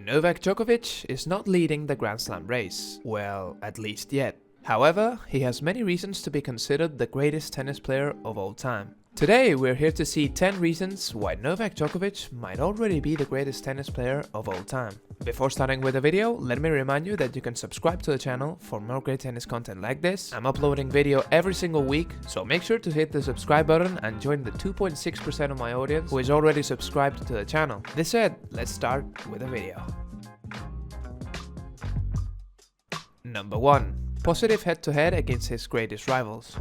Novak Djokovic is not leading the Grand Slam race, well, at least yet. However, he has many reasons to be considered the greatest tennis player of all time. Today, we're here to see 10 reasons why Novak Djokovic might already be the greatest tennis player of all time. Before starting with the video, let me remind you that you can subscribe to the channel for more great tennis content like this. I'm uploading video every single week, so make sure to hit the subscribe button and join the 2.6% of my audience who is already subscribed to the channel. This said, let's start with the video. Number 1. Positive head-to-head against his greatest rivals.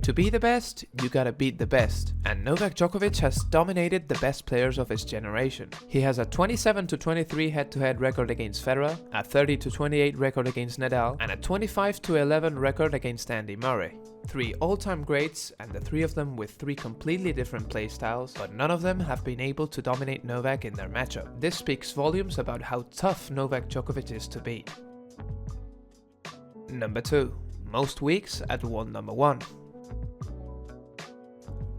To be the best, you gotta beat the best, and Novak Djokovic has dominated the best players of his generation. He has a 27-23 head-to-head record against Federer, a 30-28 record against Nadal, and a 25-11 record against Andy Murray. 3 all-time greats, and the 3 of them with 3 completely different playstyles, but none of them have been able to dominate Novak in their matchup. This speaks volumes about how tough Novak Djokovic is to beat. Number 2. Most weeks at world number 1.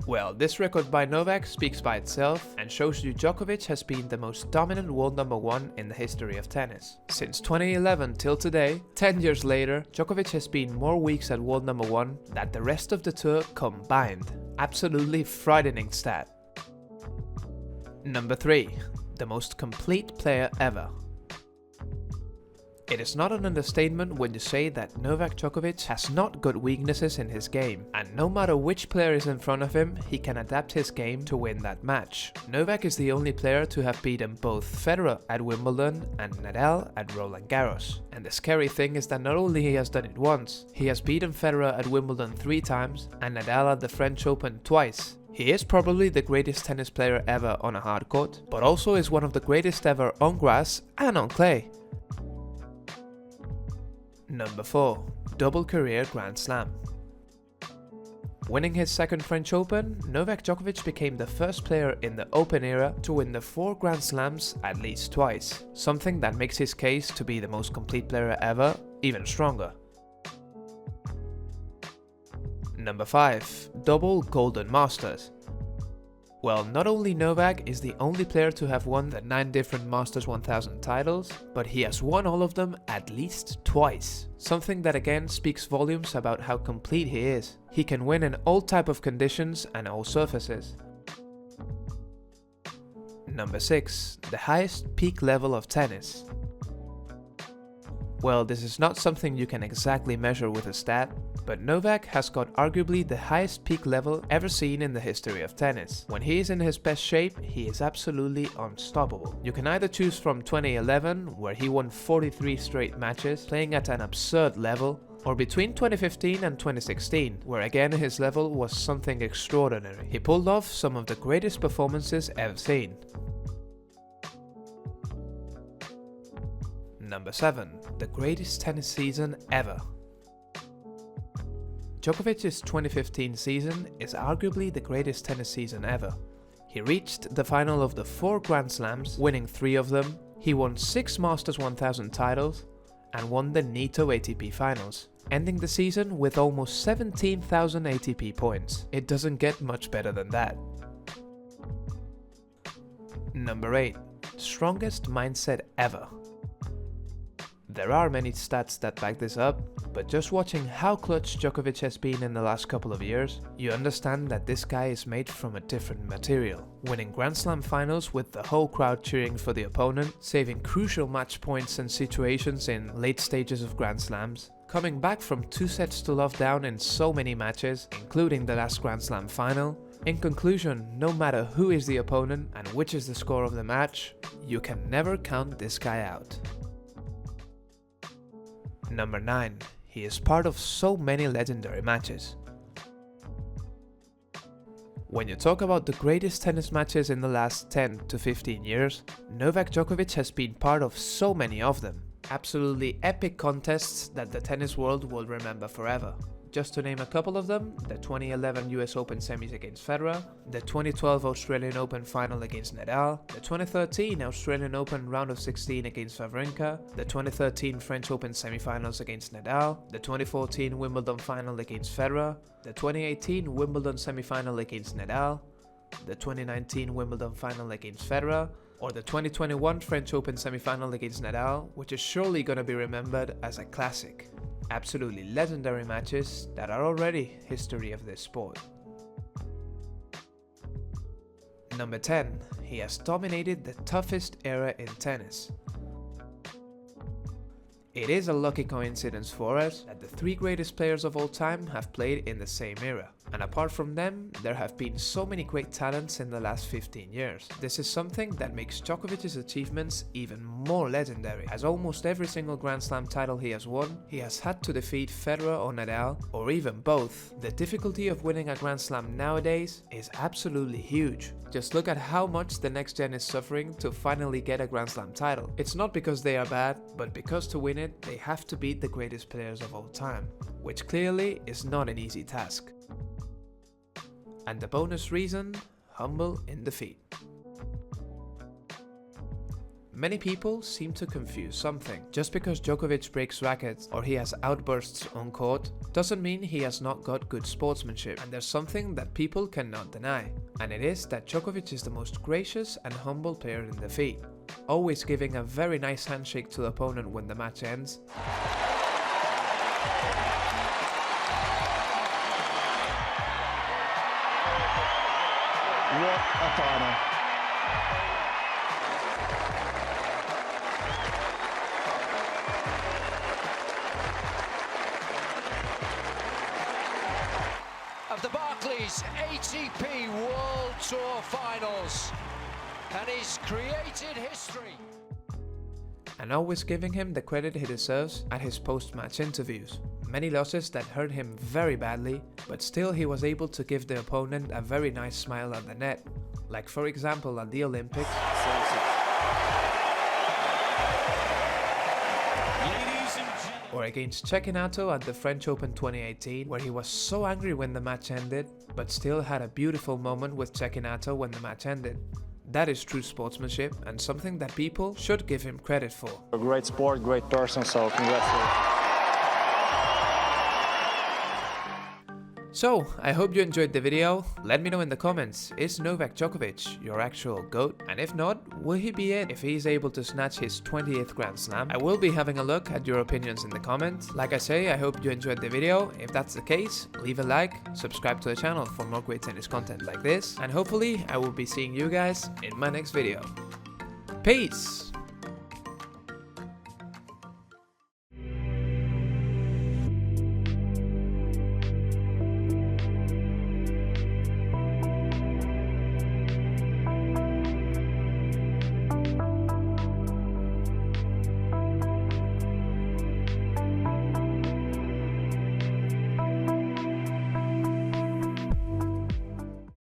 Well, this record by Novak speaks by itself and shows you Djokovic has been the most dominant world number 1 in the history of tennis. Since 2011 till today, 10 years later, Djokovic has been more weeks at world number 1 than the rest of the tour combined. Absolutely frightening stat. Number 3. The most complete player ever. It is not an understatement when you say that Novak Djokovic has not got weaknesses in his game, and no matter which player is in front of him, he can adapt his game to win that match. Novak is the only player to have beaten both Federer at Wimbledon and Nadal at Roland Garros. And the scary thing is that not only he has done it once, he has beaten Federer at Wimbledon 3 times and Nadal at the French Open twice. He is probably the greatest tennis player ever on a hard court, but also is one of the greatest ever on grass and on clay. Number 4. Double career Grand Slam. Winning his second French Open, Novak Djokovic became the first player in the Open era to win the 4 Grand Slams at least twice, something that makes his case to be the most complete player ever even stronger. Number 5. Double Golden Masters. Well, not only Novak is the only player to have won the 9 different Masters 1000 titles, but he has won all of them at least twice. Something that again speaks volumes about how complete he is. He can win in all type of conditions and all surfaces. Number 6. The highest peak level of tennis. Well, this is not something you can exactly measure with a stat, but Novak has got arguably the highest peak level ever seen in the history of tennis. When he is in his best shape, he is absolutely unstoppable. You can either choose from 2011, where he won 43 straight matches, playing at an absurd level, or between 2015 and 2016, where again his level was something extraordinary. He pulled off some of the greatest performances ever seen. Number 7. The greatest tennis season ever. Djokovic's 2015 season is arguably the greatest tennis season ever. He reached the final of the 4 Grand Slams, winning 3 of them. He won 6 Masters 1000 titles and won the Nitto ATP Finals, ending the season with almost 17,000 ATP points. It doesn't get much better than that. Number 8. Strongest mindset ever. There are many stats that back this up, but just watching how clutch Djokovic has been in the last couple of years, you understand that this guy is made from a different material. Winning Grand Slam finals with the whole crowd cheering for the opponent, saving crucial match points and situations in late stages of Grand Slams, coming back from 2 sets to love down in so many matches, including the last Grand Slam final. In conclusion, no matter who is the opponent and which is the score of the match, you can never count this guy out. Number 9. He is part of so many legendary matches. When you talk about the greatest tennis matches in the last 10 to 15 years, Novak Djokovic has been part of so many of them. Absolutely epic contests that the tennis world will remember forever. Just to name a couple of them, the 2011 US Open semis against Federer, the 2012 Australian Open final against Nadal, the 2013 Australian Open round of 16 against Wawrinka, the 2013 French Open semifinals against Nadal, the 2014 Wimbledon final against Federer, the 2018 Wimbledon semifinal against Nadal, the 2019 Wimbledon final against Federer, Or the 2021 French Open semi-final against Nadal, which is surely gonna be remembered as a classic. Absolutely legendary matches that are already history of this sport. Number 10. He has dominated the toughest era in tennis. It is a lucky coincidence for us that the three greatest players of all time have played in the same era. And apart from them, there have been so many great talents in the last 15 years. This is something that makes Djokovic's achievements even more legendary, as almost every single Grand Slam title he has won, he has had to defeat Federer or Nadal, or even both. The difficulty of winning a Grand Slam nowadays is absolutely huge. Just look at how much the next gen is suffering to finally get a Grand Slam title. It's not because they are bad, but because to win it, they have to beat the greatest players of all time, which clearly is not an easy task. And the bonus reason, humble in defeat. Many people seem to confuse something. Just because Djokovic breaks rackets or he has outbursts on court, doesn't mean he has not got good sportsmanship. And there's something that people cannot deny. And it is that Djokovic is the most gracious and humble player in defeat. Always giving a very nice handshake to the opponent when the match ends. What a final. Of the Barclays ATP World Tour Finals, and he's created history. And always giving him the credit he deserves at his post-match interviews. Many losses that hurt him very badly, but still he was able to give the opponent a very nice smile at the net. Like for example at the Olympics, or against Cecchinato at the French Open 2018, where he was so angry when the match ended, but still had a beautiful moment with Cecchinato when the match ended. That is true sportsmanship and something that people should give him credit for. A great sport, great person, so congratulations. So, I hope you enjoyed the video. Let me know in the comments, is Novak Djokovic your actual GOAT? And if not, will he be it if he is able to snatch his 20th Grand Slam? I will be having a look at your opinions in the comments. Like I say, I hope you enjoyed the video. If that's the case, leave a like, subscribe to the channel for more great tennis content like this, and hopefully I will be seeing you guys in my next video. Peace!